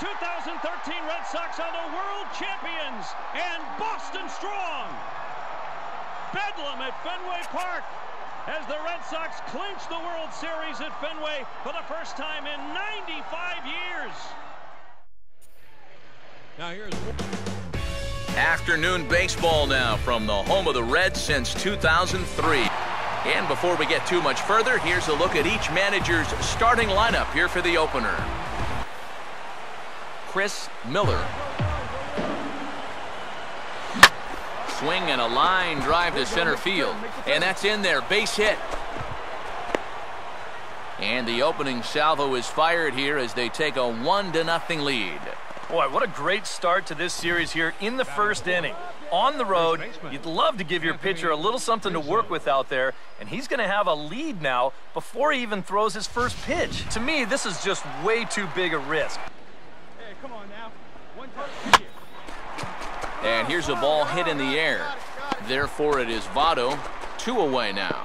2013 Red Sox are the world champions and Boston strong. Bedlam at Fenway Park as the Red Sox clinch the World Series at Fenway for the first time in 95 years. Now here's afternoon baseball now from the home of the Reds since 2003. And before we get too much further, here's a look at each manager's starting lineup here for the opener. Chris Miller. Swing and a line drive to center field. And that's in there. Base hit. And the opening salvo is fired here as they take a 1-0 lead. Boy, what a great start to this series here in the first inning. On the road, you'd love to give your pitcher a little something to work with out there, and he's going to have a lead now before he even throws his first pitch. To me, this is just way too big a risk. Hey, come on now. And here's a ball hit in the air. Therefore, it is Votto. 2 away now.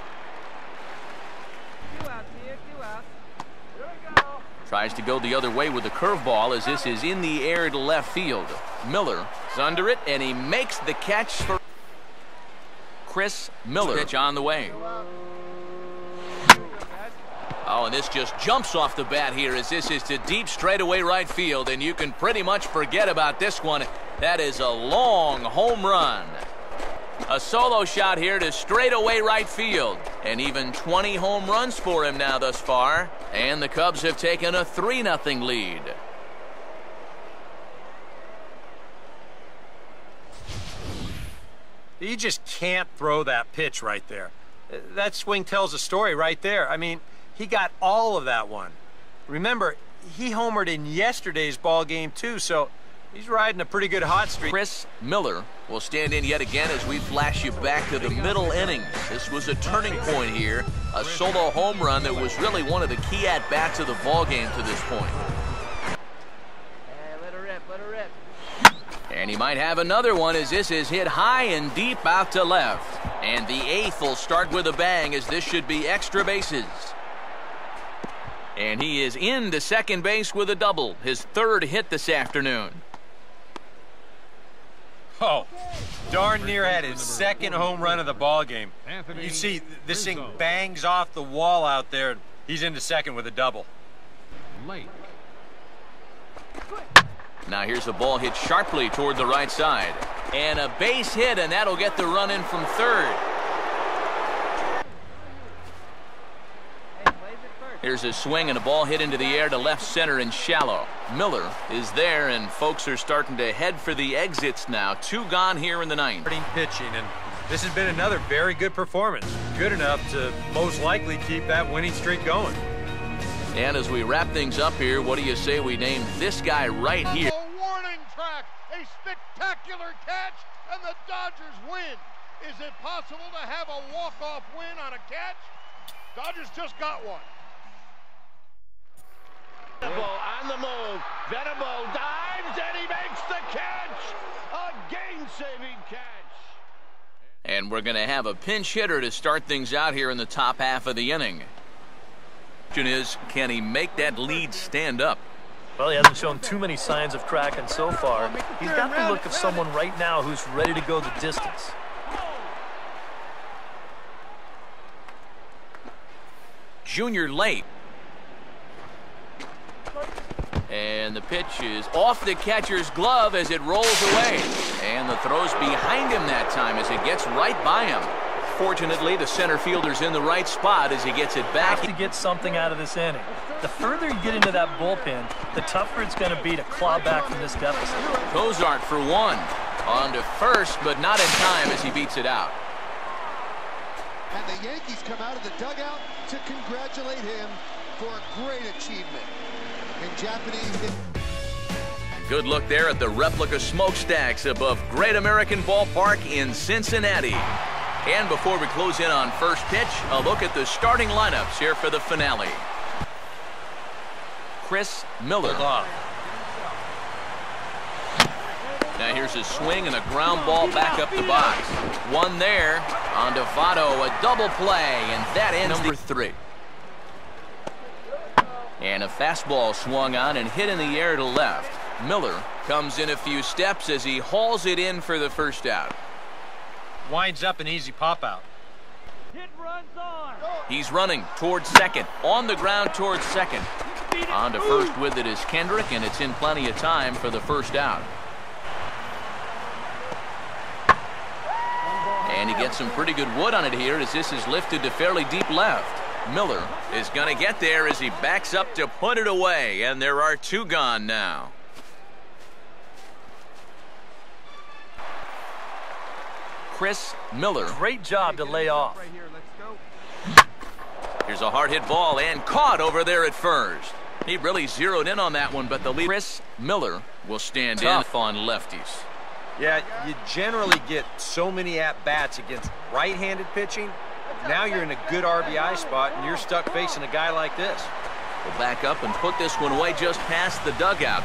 Tries to go the other way with the curveball as this is in the air to left field. Miller is under it, and he makes the catch for Chris Miller. Pitch on the way. Oh, and this just jumps off the bat here as this is to deep straightaway right field, and you can pretty much forget about this one. That is a long home run. A solo shot here to straightaway right field. And even 20 home runs for him now thus far. And the Cubs have taken a 3-0 lead. You just can't throw that pitch right there. That swing tells a story right there. I mean, he got all of that one. Remember, he homered in yesterday's ball game too, so he's riding a pretty good hot streak. Chris Miller will stand in yet again as we flash you back to the middle innings. This was a turning point here, a solo home run that was really one of the key at-bats of the ball game to this point. Let her rip, let her rip. And he might have another one as this is hit high and deep out to left. And the 8th will start with a bang as this should be extra bases. And he is into second base with a double, his 3rd hit this afternoon. Oh, darn near had his 2nd home run of the ball game. You see, this thing bangs off the wall out there. He's into second with a double. Now here's a ball hit sharply toward the right side. And a base hit, and that'll get the run in from 3rd. Here's a swing and a ball hit into the air to left center and shallow. Miller is there, and folks are starting to head for the exits now. 2 gone here in the 9th. Pitching, and this has been another very good performance. Good enough to most likely keep that winning streak going. And as we wrap things up here, what do you say we name this guy right here? A warning track, a spectacular catch, and the Dodgers win. Is it possible to have a walk-off win on a catch? Dodgers just got one. On the move, Venable dives and he makes the catch, a game-saving catch. And we're going to have a pinch hitter to start things out here in the top half of the inning. Question is, can he make that lead stand up? Well, he hasn't shown too many signs of cracking so far. He's got the look of someone right now who's ready to go the distance. Junior late. And the pitch is off the catcher's glove as it rolls away. And the throw's behind him that time as it gets right by him. Fortunately, the center fielder's in the right spot as he gets it back. To get something out of this inning. The further you get into that bullpen, the tougher it's going to be to claw back from this deficit. Cozart for 1. On to first, but not in time as he beats it out. And the Yankees come out of the dugout to congratulate him for a great achievement. In Japanese. Good look there at the replica smokestacks above Great American Ballpark in Cincinnati. And before we close in on first pitch, a look at the starting lineups here for the finale. Chris Miller. Now here's a swing and a ground ball back up the box. 1 there. On to Votto, a double play, and that ends number 3. And a fastball swung on and hit in the air to left. Miller comes in a few steps as he hauls it in for the first out. Winds up an easy pop out. Hit runs on. He's running towards second. On the ground towards second. On to first with it is Kendrick, and it's in plenty of time for the first out. And he gets some pretty good wood on it here as this is lifted to fairly deep left. Miller is going to get there as he backs up to put it away, and there are two gone now. Chris Miller. Great job to lay off. Right here, let's go. Here's a hard hit ball and caught over there at first. He really zeroed in on that one, but the lead. Chris Miller will stand in on lefties. Yeah, you generally get so many at-bats against right-handed pitching. Now you're in a good RBI spot, and you're stuck facing a guy like this. We'll back up and put this one away just past the dugout.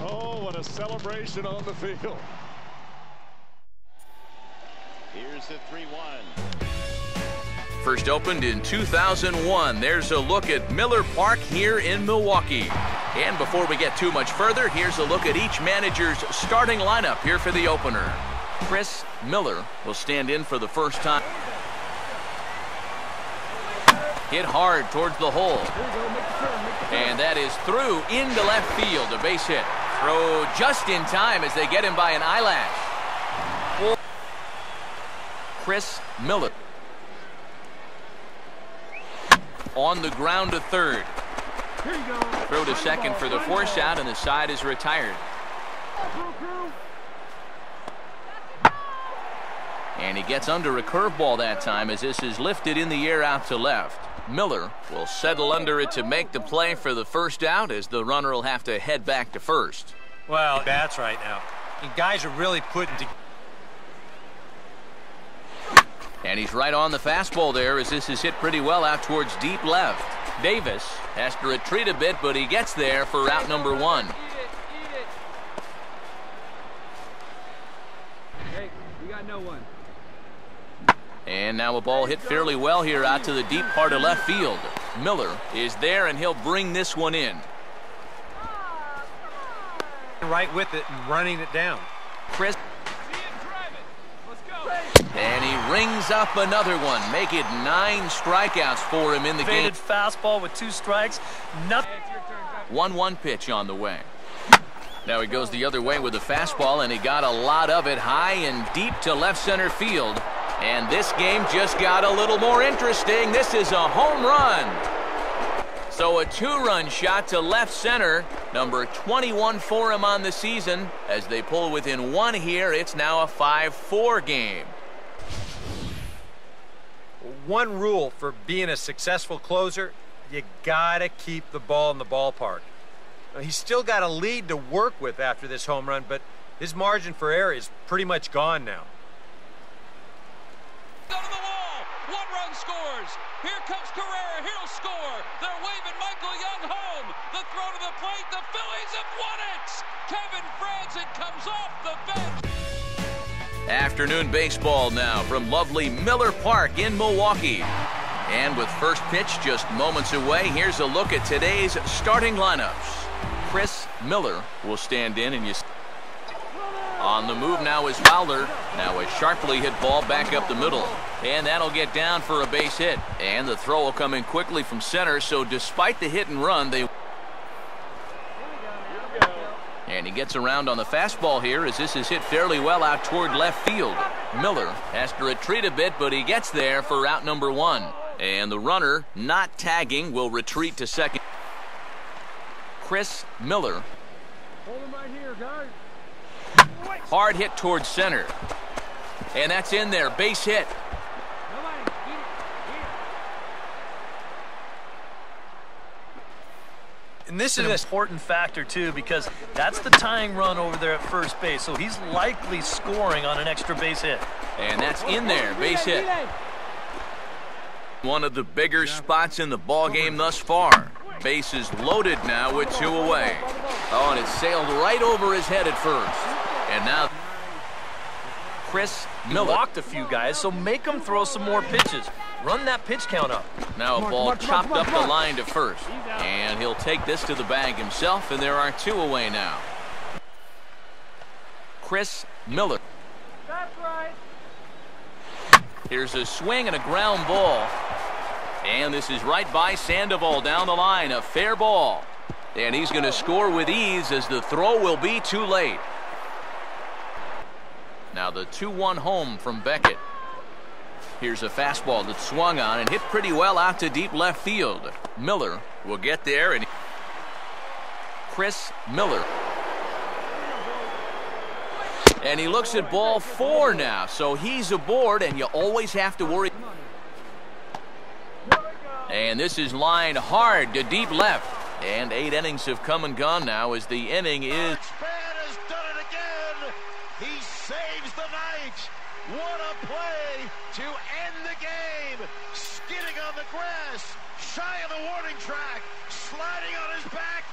Oh, what a celebration on the field. Here's the 3-1. First opened in 2001. There's a look at Miller Park here in Milwaukee. And before we get too much further, here's a look at each manager's starting lineup here for the opener. Chris Miller will stand in for the first time. Hit hard towards the hole. And that is through into left field, a base hit. Throw just in time as they get him by an eyelash. Chris Miller. On the ground to third. Throw to second for the force out, and the side is retired. And he gets under a curveball that time as this is lifted in the air out to left. Miller will settle under it to make the play for the first out as the runner will have to head back to first. Well, bats right now. And guys are really putting together. And he's right on the fastball there as this is hit pretty well out towards deep left. Davis has to retreat a bit, but he gets there for out number one. Hey, we got no one. And now a ball hit fairly well here out to the deep part of left field. Miller is there, and he'll bring this one in. Right with it and running it down. Chris. And he rings up another one. Make it 9 strikeouts for him in the game. Faded fastball with 2 strikes. Nothing. 1-1 pitch on the way. Now he goes the other way with the fastball, and he got a lot of it high and deep to left center field. And this game just got a little more interesting. This is a home run. So a 2-run shot to left center. Number 21 for him on the season. As they pull within 1 here, it's now a 5-4 game. One rule for being a successful closer, you gotta keep the ball in the ballpark. Now, he's still got a lead to work with after this home run, but his margin for error is pretty much gone now. Go to the wall. 1 run scores. Here comes Carrera. He'll score. They're waving Michael Young home. The throw to the plate. The Phillies have won it. Kevin Franzen comes off the bench. Afternoon baseball now from lovely Miller Park in Milwaukee. And with first pitch just moments away, here's a look at today's starting lineups. Chris Miller will stand in, and on the move now is Fowler. Now a sharply hit ball back up the middle. And that'll get down for a base hit. And the throw will come in quickly from center, so despite the hit and run, and he gets around on the fastball here as this is hit fairly well out toward left field. Miller has to retreat a bit, but he gets there for out number 1. And the runner, not tagging, will retreat to second. Chris Miller. Hold him right here, guys. Hard hit towards center. And that's in there. Base hit. And this is an important factor, too, because that's the tying run over there at first base. So he's likely scoring on an extra base hit. And that's in there. Base hit. One of the bigger spots in the ball game thus far. Bases loaded now with 2 away. Oh, and it sailed right over his head at first. And now Chris Miller. He walked a few guys, so make him throw some more pitches. Run that pitch count up. Now a ball chopped up the line to first. And he'll take this to the bag himself, and there are 2 away now. Chris Miller. That's right. Here's a swing and a ground ball. And this is right by Sandoval down the line. A fair ball. And he's going to score with ease as the throw will be too late. Now the 2-1 home from Beckett. Here's a fastball that swung on and hit pretty well out to deep left field. Miller will get there, and Chris Miller. And he looks at ball 4 now, so he's aboard, and you always have to worry. And this is lined hard to deep left. And 8 innings have come and gone now as the inning is. Has done it again. He saves the night. What a play to end the game. Skidding on the grass, shy of the warning track, sliding on his back.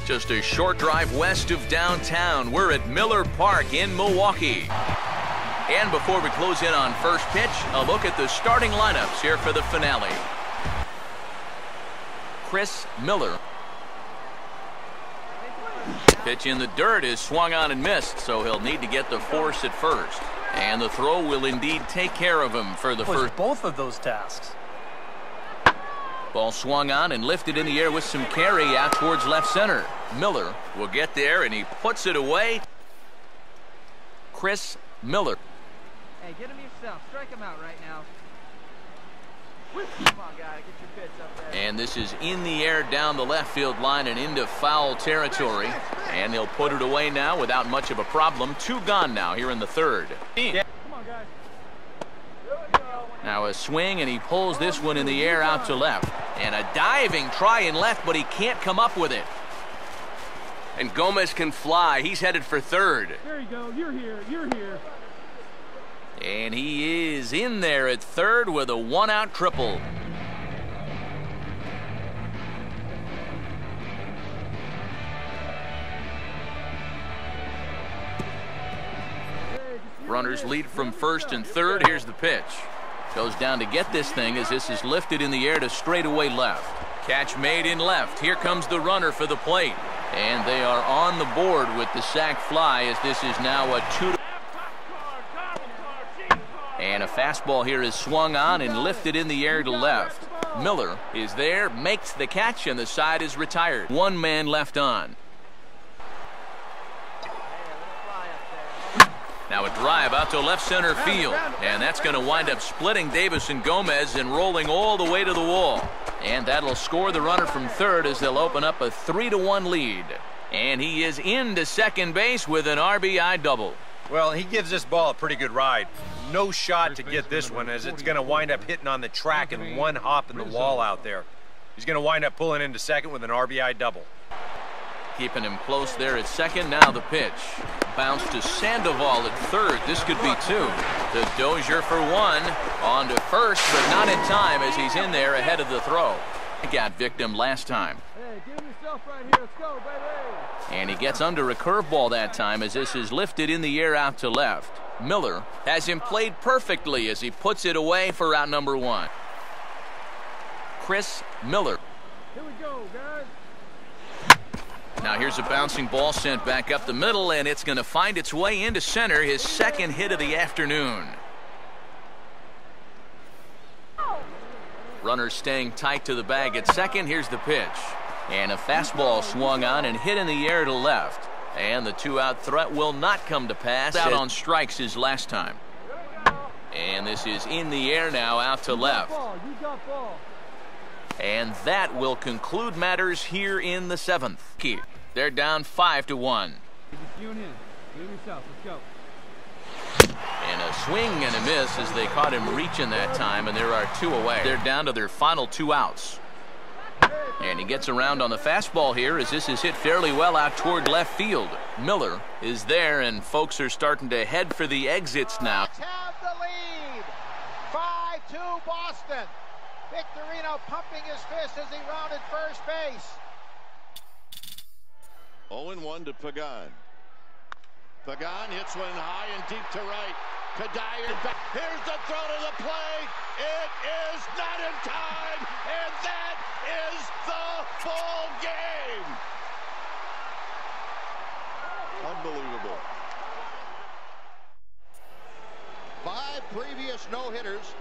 Just a short drive west of downtown. We're at Miller Park in Milwaukee. And before we close in on first pitch, a look at the starting lineups here for the finale. Chris Miller. Pitch in the dirt is swung on and missed, so he'll need to get the force at first. And the throw will indeed take care of him for the first. Both of those tasks. Ball swung on and lifted in the air with some carry out towards left center. Miller will get there, and he puts it away. Chris Miller. Hey, get him yourself. Strike him out right now. Come on, guy. Get your pitch up there. And this is in the air down the left field line and into foul territory. And he'll put it away now without much of a problem. 2 gone now here in the third. Come on, guys. Now a swing, and he pulls this one in the air out to left. And a diving try in left, but he can't come up with it. And Gomez can fly. He's headed for third. There you go. You're here. You're here. And he is in there at third with a 1-out triple. Runners lead from first and third. Here's the pitch. Goes down to get this thing as this is lifted in the air to straightaway left. Catch made in left. Here comes the runner for the plate. And they are on the board with the sac fly as this is now a 2. And a fastball here is swung on and lifted in the air to left. Miller is there, makes the catch, and the side is retired. 1 man left on. Now a drive out to left center field. And that's going to wind up splitting Davis and Gomez and rolling all the way to the wall. And that'll score the runner from third as they'll open up a 3-1 lead. And he is into second base with an RBI double. Well, he gives this ball a pretty good ride. No shot to get this one, as it's going to wind up hitting on the track and 1 hop in the wall out there. He's going to wind up pulling into second with an RBI double. Keeping him close there at second. Now the pitch. Bounce to Sandoval at third. This could be 2. To Dozier for 1. On to first, but not in time as he's in there ahead of the throw. He got victim last time. Hey, give him yourself right here. Let's go, baby. And he gets under a curveball that time as this is lifted in the air out to left. Miller has him played perfectly as he puts it away for out number 1. Chris Miller. Here we go, guys. Now here's a bouncing ball sent back up the middle, and it's going to find its way into center, his second hit of the afternoon. Runner staying tight to the bag at second. Here's the pitch. And a fastball swung on and hit in the air to left. And the 2-out threat will not come to pass. Out on strikes his last time. And this is in the air now out to left. And that will conclude matters here in the 7th. They're down 5-1. And a swing and a miss as they caught him reaching that time, and there are 2 away. They're down to their final 2 outs. And he gets around on the fastball here as this is hit fairly well out toward left field. Miller is there, and folks are starting to head for the exits now. Have the lead. 5-2 Boston. Victorino pumping his fist as he rounded first base. 0-1 to Pagan. Pagan hits one high and deep to right. Kadire back. Here's the throw to the plate. It is not in time, and that is the ball game. Unbelievable. 5 previous no-hitters